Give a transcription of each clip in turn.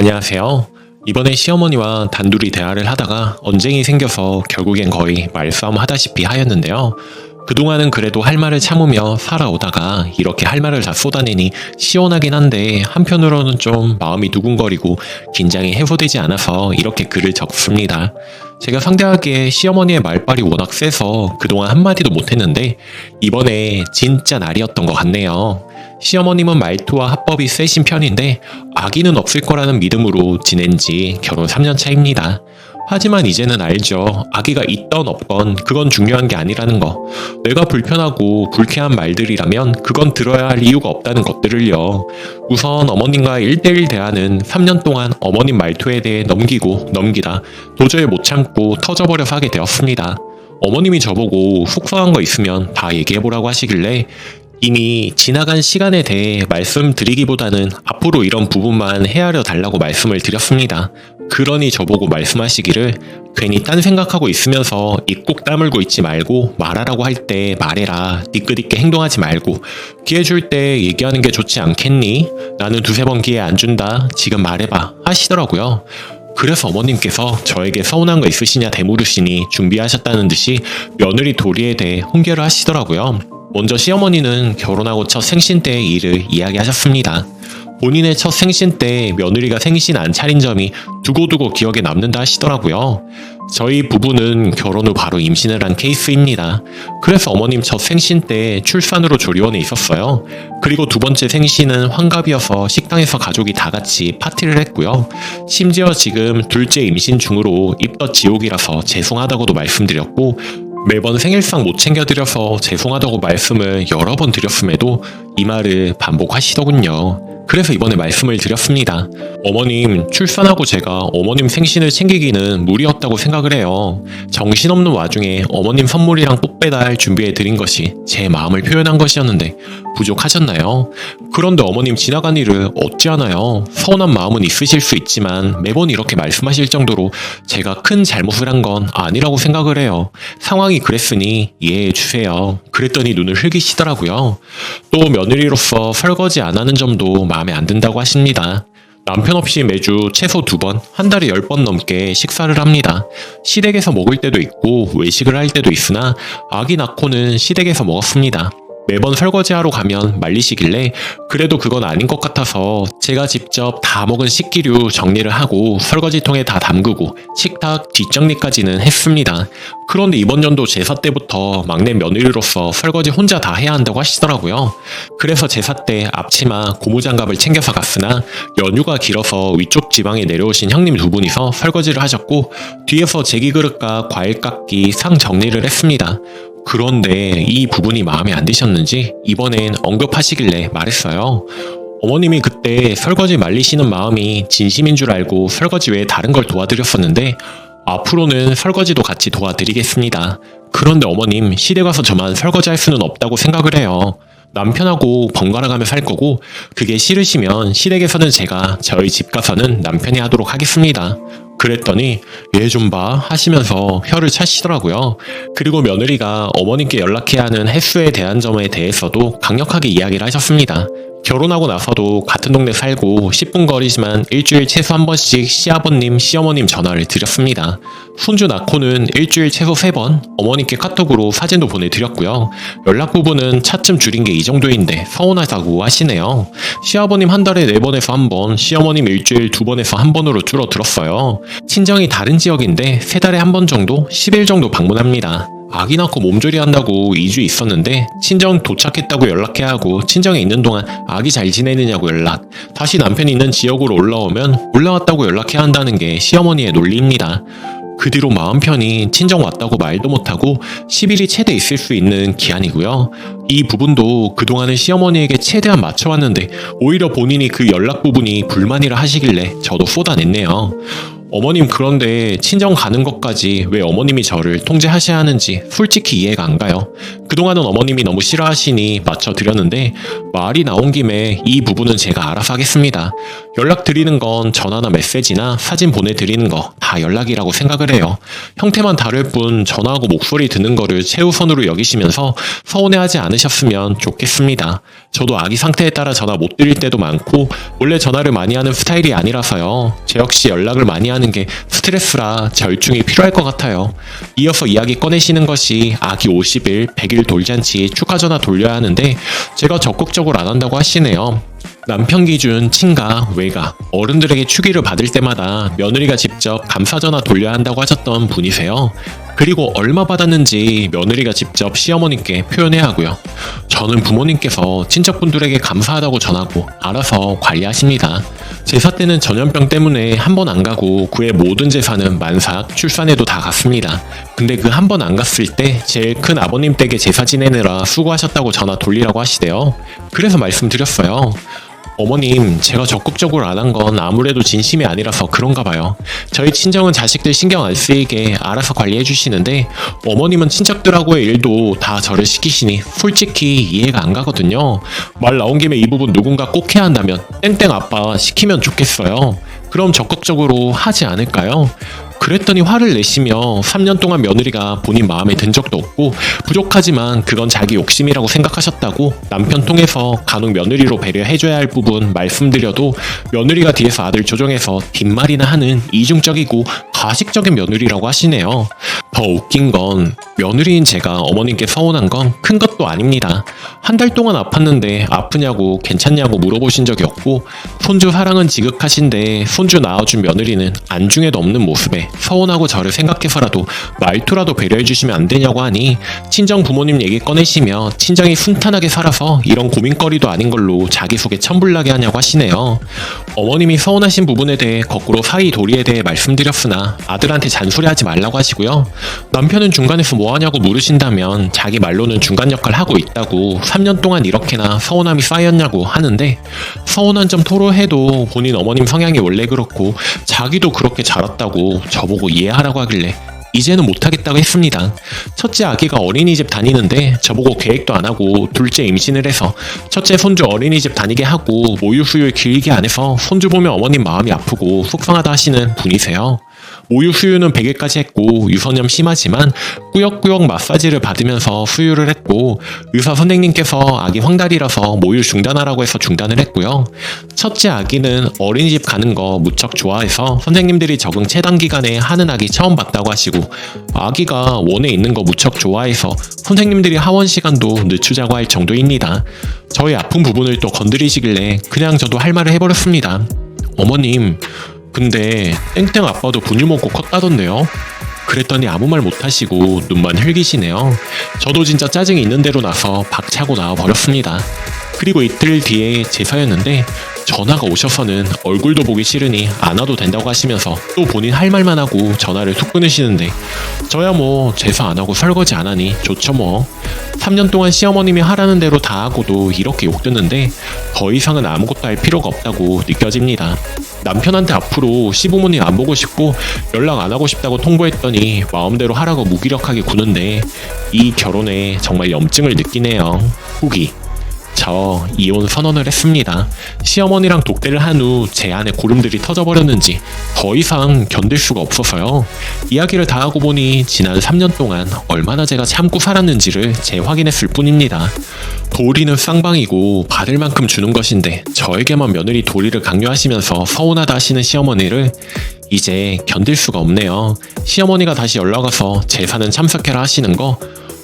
안녕하세요. 이번에 시어머니와 단둘이 대화를 하다가 언쟁이 생겨서 결국엔 거의 말싸움 하다시피 하였는데요. 그동안은 그래도 할 말을 참으며 살아오다가 이렇게 할 말을 다 쏟아내니 시원하긴 한데 한편으로는 좀 마음이 두근거리고 긴장이 해소되지 않아서 이렇게 글을 적습니다. 제가 상대하기에 시어머니의 말빨이 워낙 세서 그동안 한마디도 못했는데 이번에 진짜 날이었던 것 같네요. 시어머님은 말투와 합법이 세신 편인데 아기는 없을 거라는 믿음으로 지낸 지 결혼 3년 차입니다. 하지만 이제는 알죠. 아기가 있던 없건 그건 중요한 게 아니라는 거. 내가 불편하고 불쾌한 말들이라면 그건 들어야 할 이유가 없다는 것들을요. 우선 어머님과 1대1 대화는 3년 동안 어머님 말투에 대해 넘기고 넘기다 도저히 못 참고 터져버려서 하게 되었습니다. 어머님이 저보고 속상한 거 있으면 다 얘기해보라고 하시길래 이미 지나간 시간에 대해 말씀드리기보다는 앞으로 이런 부분만 헤아려 달라고 말씀을 드렸습니다. 그러니 저보고 말씀하시기를 괜히 딴 생각하고 있으면서 입 꼭 다물고 있지 말고 말하라고 할 때 말해라. 뒤끝있게 행동하지 말고 기회 줄 때 얘기하는 게 좋지 않겠니? 나는 두세 번 기회 안 준다. 지금 말해봐 하시더라고요. 그래서 어머님께서 저에게 서운한 거 있으시냐 되물으시니 준비하셨다는 듯이 며느리 도리에 대해 훈계를 하시더라고요. 먼저 시어머니는 결혼하고 첫 생신 때의 일을 이야기하셨습니다. 본인의 첫 생신 때 며느리가 생신 안 차린 점이 두고두고 기억에 남는다 하시더라고요. 저희 부부는 결혼 후 바로 임신을 한 케이스입니다. 그래서 어머님 첫 생신 때 출산으로 조리원에 있었어요. 그리고 두 번째 생신은 환갑이어서 식당에서 가족이 다 같이 파티를 했고요. 심지어 지금 둘째 임신 중으로 입덧 지옥이라서 죄송하다고도 말씀드렸고 매번 생일상 못 챙겨드려서 죄송하다고 말씀을 여러 번 드렸음에도 이 말을 반복하시더군요. 그래서 이번에 말씀을 드렸습니다. 어머님, 출산하고 제가 어머님 생신을 챙기기는 무리였다고 생각을 해요. 정신없는 와중에 어머님 선물이랑 꽃배달 준비해드린 것이 제 마음을 표현한 것이었는데 부족하셨나요? 그런데 어머님 지나간 일을 어찌하나요? 서운한 마음은 있으실 수 있지만 매번 이렇게 말씀하실 정도로 제가 큰 잘못을 한 건 아니라고 생각을 해요. 상황이 그랬으니 이해해 주세요. 그랬더니 눈을 흘기시더라고요. 또 며느리로서 설거지 안 하는 점도 마음에 안 든다고 하십니다. 남편 없이 매주 최소 2번, 한 달에 10번 넘게 식사를 합니다. 시댁에서 먹을 때도 있고 외식을 할 때도 있으나 아기 낳고는 시댁에서 먹었습니다. 매번 설거지하러 가면 말리시길래 그래도 그건 아닌 것 같아서 제가 직접 다 먹은 식기류 정리를 하고 설거지통에 다 담그고 식탁 뒷정리까지는 했습니다. 그런데 이번 연도 제사 때부터 막내 며느리로서 설거지 혼자 다 해야 한다고 하시더라고요. 그래서 제사 때 앞치마, 고무장갑을 챙겨서 갔으나 연휴가 길어서 위쪽 지방에 내려오신 형님 두 분이서 설거지를 하셨고 뒤에서 제기 그릇과 과일 깎기, 상 정리를 했습니다. 그런데 이 부분이 마음에 안 드셨는지 이번엔 언급하시길래 말했어요. 어머님이 그때 설거지 말리시는 마음이 진심인 줄 알고 설거지 외에 다른 걸 도와드렸었는데 앞으로는 설거지도 같이 도와드리겠습니다. 그런데 어머님 시댁 와서 저만 설거지할 수는 없다고 생각을 해요. 남편하고 번갈아가며 살 거고 그게 싫으시면 시댁에서는 제가 저희 집 가서는 남편이 하도록 하겠습니다. 그랬더니 얘 좀 봐 하시면서 혀를 차시더라고요. 그리고 며느리가 어머님께 연락해야 하는 횟수에 대한 점에 대해서도 강력하게 이야기를 하셨습니다. 결혼하고 나서도 같은 동네 살고 10분 거리지만 일주일 최소 한 번씩 시아버님, 시어머님 전화를 드렸습니다. 손주 낳고는 일주일 최소 3번 어머님께 카톡으로 사진도 보내드렸고요. 연락 부분은 차츰 줄인 게 이 정도인데 서운하다고 하시네요. 시아버님 한 달에 4번에서 1번, 시어머님 일주일 2번에서 1번으로 줄어들었어요. 친정이 다른 지역인데 3달에 1번 정도, 10일 정도 방문합니다. 아기 낳고 몸조리 한다고 2주 있었는데 친정 도착했다고 연락해야 하고 친정에 있는 동안 아기 잘 지내느냐고 연락, 다시 남편이 있는 지역으로 올라오면 올라왔다고 연락해야 한다는 게 시어머니의 논리입니다. 그 뒤로 마음 편히 친정 왔다고 말도 못하고 10일이 최대 있을 수 있는 기한이고요. 이 부분도 그동안은 시어머니에게 최대한 맞춰왔는데 오히려 본인이 그 연락 부분이 불만이라 하시길래 저도 쏟아냈네요. 어머님 그런데 친정 가는 것까지 왜 어머님이 저를 통제하셔야 하는지 솔직히 이해가 안 가요. 그동안은 어머님이 너무 싫어하시니 맞춰드렸는데 말이 나온 김에 이 부분은 제가 알아서 하겠습니다. 연락드리는 건 전화나 메시지나 사진 보내드리는 거 다 연락이라고 생각을 해요. 형태만 다를 뿐 전화하고 목소리 듣는 거를 최우선으로 여기시면서 서운해하지 않으셨으면 좋겠습니다. 저도 아기 상태에 따라 전화 못 드릴 때도 많고 원래 전화를 많이 하는 스타일이 아니라서요. 제 역시 연락을 많이 하는 게 스트레스라 절충이 필요할 것 같아요. 이어서 이야기 꺼내시는 것이 아기 50일, 100일 돌잔치 축하 전화 돌려야 하는데 제가 적극적으로 안 한다고 하시네요. 남편 기준 친가, 외가, 어른들에게 축의를 받을 때마다 며느리가 직접 감사 전화 돌려야 한다고 하셨던 분이세요. 그리고 얼마 받았는지 며느리가 직접 시어머니께 표현해야 하고요. 저는 부모님께서 친척분들에게 감사하다고 전하고 알아서 관리하십니다. 제사 때는 전염병 때문에 한 번 안 가고 그의 모든 제사는 만삭, 출산에도 다 갔습니다. 근데 그 한 번 안 갔을 때 제일 큰 아버님 댁에 제사 지내느라 수고하셨다고 전화 돌리라고 하시대요. 그래서 말씀드렸어요. 어머님, 제가 적극적으로 안 한 건 아무래도 진심이 아니라서 그런가 봐요. 저희 친정은 자식들 신경 안 쓰이게 알아서 관리해 주시는데 어머님은 친척들하고의 일도 다 저를 시키시니 솔직히 이해가 안 가거든요. 말 나온 김에 이 부분 누군가 꼭 해야 한다면 땡땡 아빠 시키면 좋겠어요. 그럼 적극적으로 하지 않을까요? 그랬더니 화를 내시며 3년 동안 며느리가 본인 마음에 든 적도 없고 부족하지만 그건 자기 욕심이라고 생각하셨다고 남편 통해서 간혹 며느리로 배려해줘야 할 부분 말씀드려도 며느리가 뒤에서 아들 조정해서 뒷말이나 하는 이중적이고 가식적인 며느리라고 하시네요. 더 웃긴 건 며느리인 제가 어머님께 서운한 건 큰 것도 아닙니다. 한 달 동안 아팠는데 아프냐고 괜찮냐고 물어보신 적이 없고 손주 사랑은 지극하신데 손주 낳아준 며느리는 안중에도 없는 모습에 서운하고 저를 생각해서라도 말투라도 배려해 주시면 안 되냐고 하니 친정 부모님 얘기 꺼내시며 친정이 순탄하게 살아서 이런 고민거리도 아닌 걸로 자기소개 천불나게 하냐고 하시네요. 어머님이 서운하신 부분에 대해 거꾸로 사이 도리에 대해 말씀드렸으나 아들한테 잔소리하지 말라고 하시고요. 남편은 중간에서 뭐하냐고 물으신다면 자기 말로는 중간 역할 하고 있다고 3년 동안 이렇게나 서운함이 쌓였냐고 하는데 서운한 점 토로해도 본인 어머님 성향이 원래 그렇고 자기도 그렇게 자랐다고 저보고 이해하라고 하길래 이제는 못하겠다고 했습니다. 첫째 아기가 어린이집 다니는데 저보고 계획도 안 하고 둘째 임신을 해서 첫째 손주 어린이집 다니게 하고 모유 수유를 길게 안 해서 손주 보면 어머님 마음이 아프고 속상하다 하시는 분이세요. 모유 수유는 100일까지 했고 유선염 심하지만 꾸역꾸역 마사지를 받으면서 수유를 했고 의사 선생님께서 아기 황달이라서 모유 중단하라고 해서 중단을 했고요. 첫째 아기는 어린이집 가는 거 무척 좋아해서 선생님들이 적응 체당 기간에 하는 아기 처음 봤다고 하시고 아기가 원에 있는 거 무척 좋아해서 선생님들이 하원 시간도 늦추자고 할 정도입니다. 저의 아픈 부분을 또 건드리시길래 그냥 저도 할 말을 해버렸습니다. 어머님, 근데 땡땡 아빠도 분유 먹고 컸다던데요? 그랬더니 아무 말 못하시고 눈만 흘기시네요. 저도 진짜 짜증이 있는 대로 나서 박차고 나와버렸습니다. 그리고 이틀 뒤에 제사였는데 전화가 오셔서는 얼굴도 보기 싫으니 안 와도 된다고 하시면서 또 본인 할 말만 하고 전화를 툭 끊으시는데 저야 뭐 제사 안 하고 설거지 안 하니 좋죠 뭐. 3년 동안 시어머님이 하라는 대로 다 하고도 이렇게 욕 듣는데 더 이상은 아무것도 할 필요가 없다고 느껴집니다. 남편한테 앞으로 시부모님 안 보고 싶고 연락 안 하고 싶다고 통보했더니 마음대로 하라고 무기력하게 구는데 이 결혼에 정말 염증을 느끼네요. 후기: 저 이혼 선언을 했습니다. 시어머니랑 독대를 한 후 제 안에 고름들이 터져버렸는지 더 이상 견딜 수가 없어서요. 이야기를 다 하고 보니 지난 3년 동안 얼마나 제가 참고 살았는지를 재확인했을 뿐입니다. 도리는 쌍방이고 받을 만큼 주는 것인데 저에게만 며느리 도리를 강요하시면서 서운하다 하시는 시어머니를 이제 견딜 수가 없네요. 시어머니가 다시 연락 와서 제사는 참석해라 하시는 거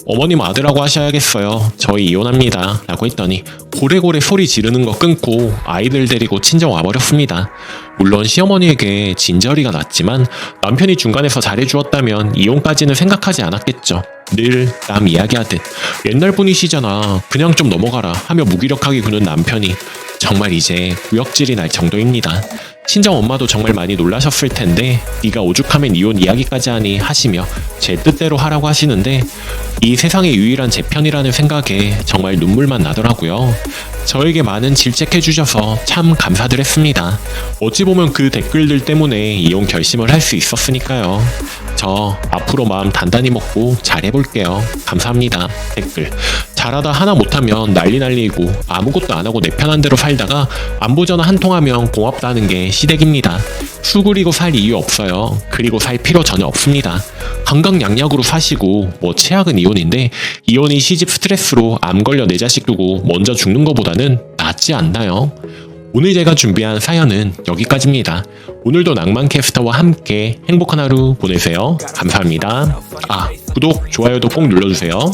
어머님 아들하고 하셔야겠어요. 저희 이혼합니다. 라고 했더니 고래고래 소리 지르는 거 끊고 아이들 데리고 친정 와버렸습니다. 물론 시어머니에게 진저리가 났지만 남편이 중간에서 잘해주었다면 이혼까지는 생각하지 않았겠죠. 늘 남 이야기하듯 옛날 분이시잖아. 그냥 좀 넘어가라 하며 무기력하게 구는 남편이 정말 이제 구역질이 날 정도입니다. 친정 엄마도 정말 많이 놀라셨을 텐데 네가 오죽하면 이혼 이야기까지 하니 하시며 제 뜻대로 하라고 하시는데 이 세상의 유일한 제 편이라는 생각에 정말 눈물만 나더라고요. 저에게 많은 질책해주셔서 참 감사드렸습니다. 어찌 보면 그 댓글들 때문에 이혼 결심을 할 수 있었으니까요. 저 앞으로 마음 단단히 먹고 잘해볼게요. 감사합니다. 댓글: 잘하다 하나 못하면 난리고 아무것도 안하고 내 편한 대로 살다가 안부 전화 한 통하면 고맙다는 게 시댁입니다. 수그리고 살 이유 없어요. 그리고 살 필요 전혀 없습니다. 건강 양약으로 사시고 뭐 최악은 이혼인데 이혼이 시집 스트레스로 암 걸려 내 자식 두고 먼저 죽는 것보다는 낫지 않나요? 오늘 제가 준비한 사연은 여기까지입니다. 오늘도 낭만캐스터와 함께 행복한 하루 보내세요. 감사합니다. 구독, 좋아요도 꼭 눌러주세요.